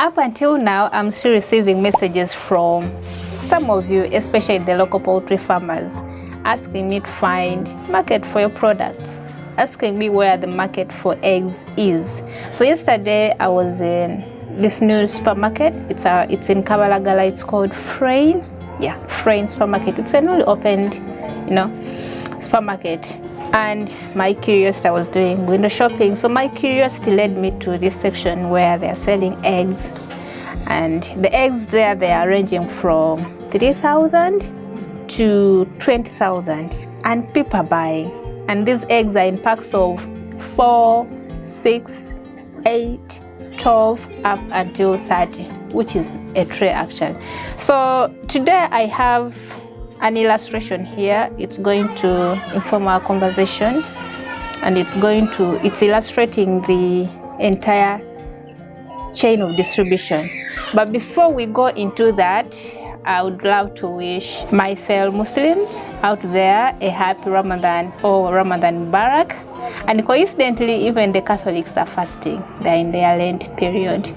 Up until now, I'm still receiving messages from some of you, especially the local poultry farmers, asking me to find market for your products, asking me where the market for eggs is. So yesterday I was in this new supermarket. It's in Kabalagala. It's called Frame. Yeah, Frame supermarket. It's a newly opened, supermarket. And my curiosity, I was doing window shopping, so my curiosity led me to this section where they're selling eggs. And the eggs there, they are ranging from 3,000 to 20,000, and people are buying. And these eggs are in packs of 4, 6, 8, 12, up until 30, which is a tray actually. So today I have an illustration here. It's going to inform our conversation, and it's illustrating the entire chain of distribution. But before we go into that, I would love to wish my fellow Muslims out there a happy Ramadan or Ramadan Mubarak. And coincidentally, even the Catholics are fasting. They're in their Lent period.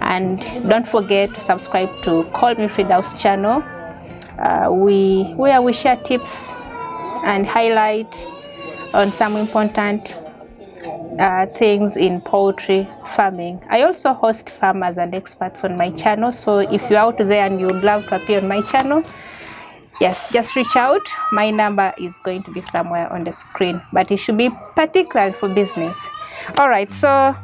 And don't forget to subscribe to Call Me Fridaus channel, where we share tips and highlight on some important things in poultry farming. I also host farmers and experts on my channel, so if you're out there and you would love to appear on my channel, yes, just reach out. My number is going to be somewhere on the screen, but it should be particularly for business. All right, so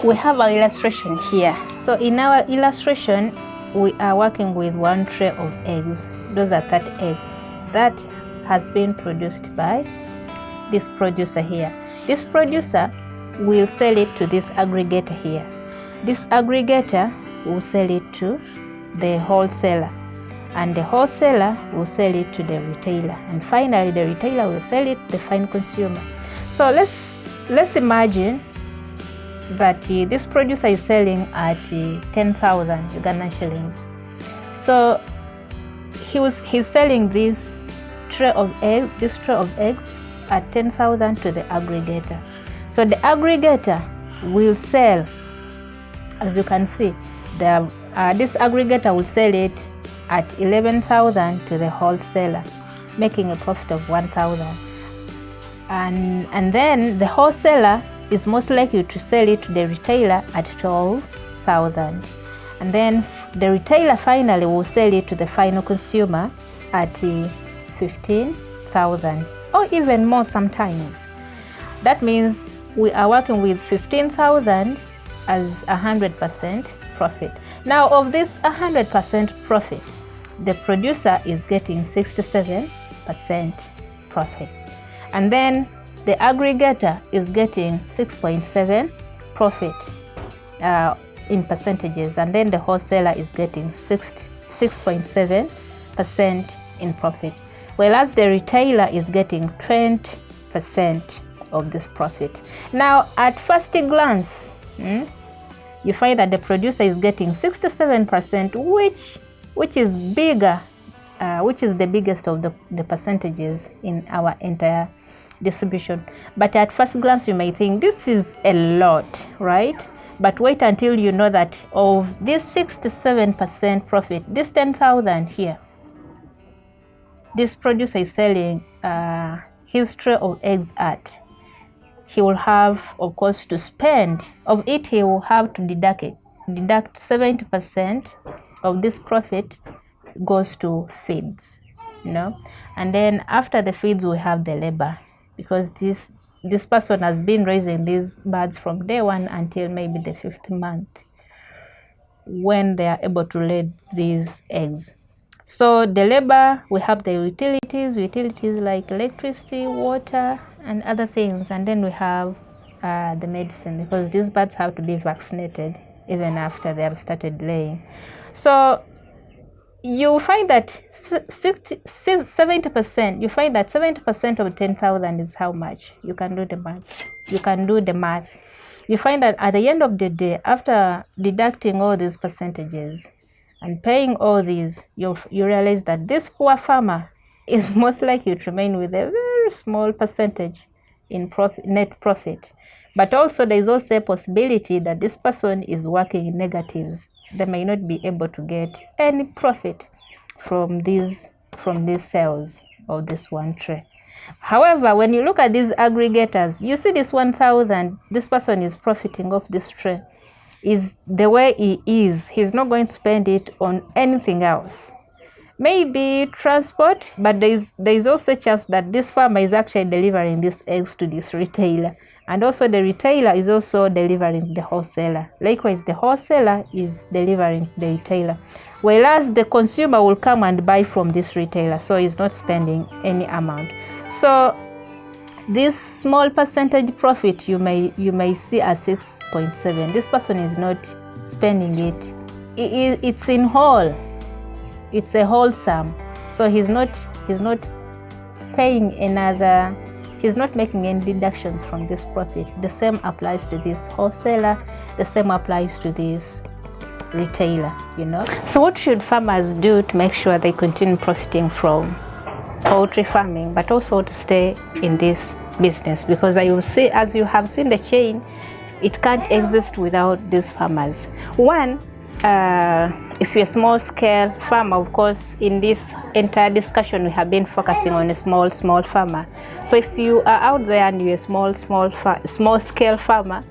we have our illustration here. So in our illustration, we are working with one tray of eggs. Those are 30 eggs that has been produced by this producer here. This producer will sell it to this aggregator here. This aggregator will sell it to the wholesaler, and the wholesaler will sell it to the retailer, and finally the retailer will sell it to the final consumer. So let's imagine that this producer is selling at 10,000 Ugandan shillings. So he's selling this tray of eggs at 10,000 to the aggregator. So the aggregator will sell, as you can see, this aggregator will sell it at 11,000 to the wholesaler, making a profit of 1,000. And then the wholesaler is most likely to sell it to the retailer at 12,000. And then the retailer finally will sell it to the final consumer at 15,000, or even more sometimes. That means we are working with 15,000 as 100% profit. Now, of this 100% profit, the producer is getting 67% profit. And then the aggregator is getting 6.7 profit in percentages, and then the wholesaler is getting 6.7% in profit, whereas the retailer is getting 20% of this profit. Now, at first glance, you find that the producer is getting 67%, which is bigger, which is the biggest of the percentages in our entire distribution. But at first glance, you may think this is a lot, right? But wait until you know that of this 67% profit, this 10,000 here, this producer is selling his tray of eggs at, he will have, of course, to spend of it. He will have to deduct 70% of this profit goes to feeds, and then after the feeds we have the labor, because this person has been raising these birds from day one until maybe the 5th month when they are able to lay these eggs. So the labor, we have the utilities like electricity, water, and other things, and then we have the medicine, because these birds have to be vaccinated even after they have started laying. So you find that 70%, you find that 70% of 10,000 is how much? You can do the math. You find that at the end of the day, after deducting all these percentages and paying all these, you realize that this poor farmer is most likely to remain with a very small percentage in net profit, But also there is also a possibility that this person is working in negatives. They may not be able to get any profit from these sales of this one tray. However, when you look at these aggregators, you see this 1,000, this person is profiting off this tray. Is the way he is, he's not going to spend it on anything else. Maybe transport, but there is also a chance that this farmer is actually delivering these eggs to this retailer, and also the retailer is also delivering the wholesaler. Likewise, the wholesaler is delivering the retailer, whereas the consumer will come and buy from this retailer, so he's not spending any amount. So this small percentage profit you may see as 6.7. This person is not spending it. It's in whole. It's a whole sum. So he's not paying another. He's not making any deductions from this profit. The same applies to this wholesaler. The same applies to this retailer. So what should farmers do to make sure they continue profiting from poultry farming, but also to stay in this business? Because as you have seen the chain, it can't exist without these farmers. One, if you're a small scale farmer, of course, in this entire discussion we have been focusing on a small farmer. So if you are out there and you're a small scale farmer,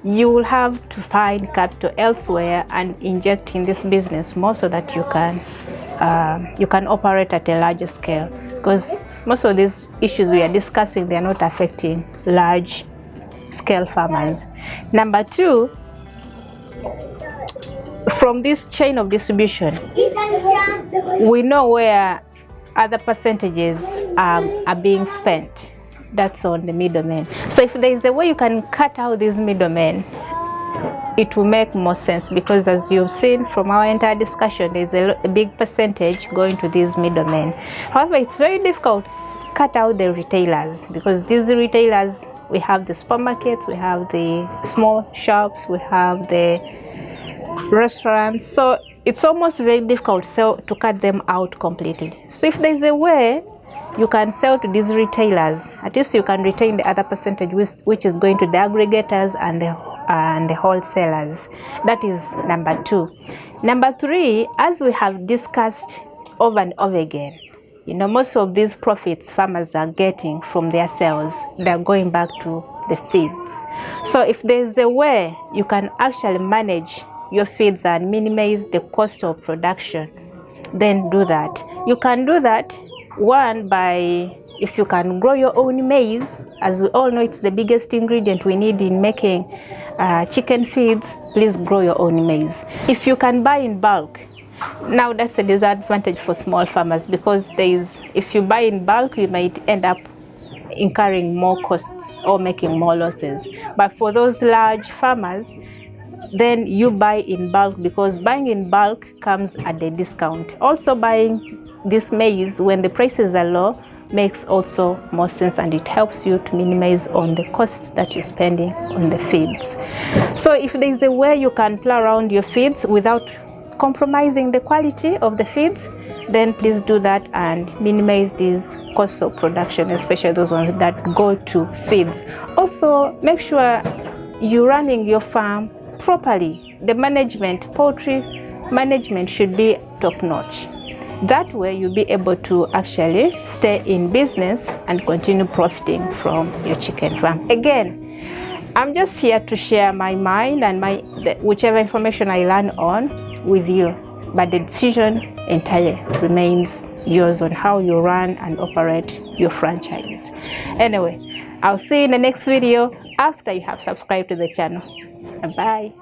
you will have to find capital elsewhere and inject in this business more, so that you can operate at a larger scale, because most of these issues we are discussing, they are not affecting large scale farmers. Number two, from this chain of distribution, we know where other percentages are being spent. That's on the middlemen. So if there is a way you can cut out these middlemen, it will make more sense, because as you've seen from our entire discussion, there's a big percentage going to these middlemen. However, it's very difficult to cut out the retailers, because these retailers, we have the supermarkets, we have the small shops, we have the restaurants, so it's almost very difficult to cut them out completely. So if there's a way you can sell to these retailers, at least you can retain the other percentage, which is going to the aggregators and the wholesalers. That is number two. Number three, as we have discussed over and over again, most of these profits farmers are getting from their sales, they're going back to the feeds. So if there's a way you can actually manage your feeds and minimize the cost of production, then do that. You can do that, one, by if you can grow your own maize. As we all know, it's the biggest ingredient we need in making chicken feeds. Please grow your own maize. If you can buy in bulk, now that's a disadvantage for small farmers, because if you buy in bulk, you might end up incurring more costs or making more losses. But for those large farmers, then you buy in bulk, because buying in bulk comes at a discount. Also, buying this maize when the prices are low makes also more sense, and it helps you to minimize on the costs that you're spending on the feeds. So if there is a way you can play around your feeds without compromising the quality of the feeds, then please do that and minimize these costs of production, especially those ones that go to feeds. Also, make sure you're running your farm properly. The management, poultry management, should be top-notch. That way you'll be able to actually stay in business and continue profiting from your chicken farm. Again, I'm just here to share my mind and whichever information I learn on with you, but the decision entirely remains yours on how you run and operate your franchise. Anyway, I'll see you in the next video after you have subscribed to the channel. Bye.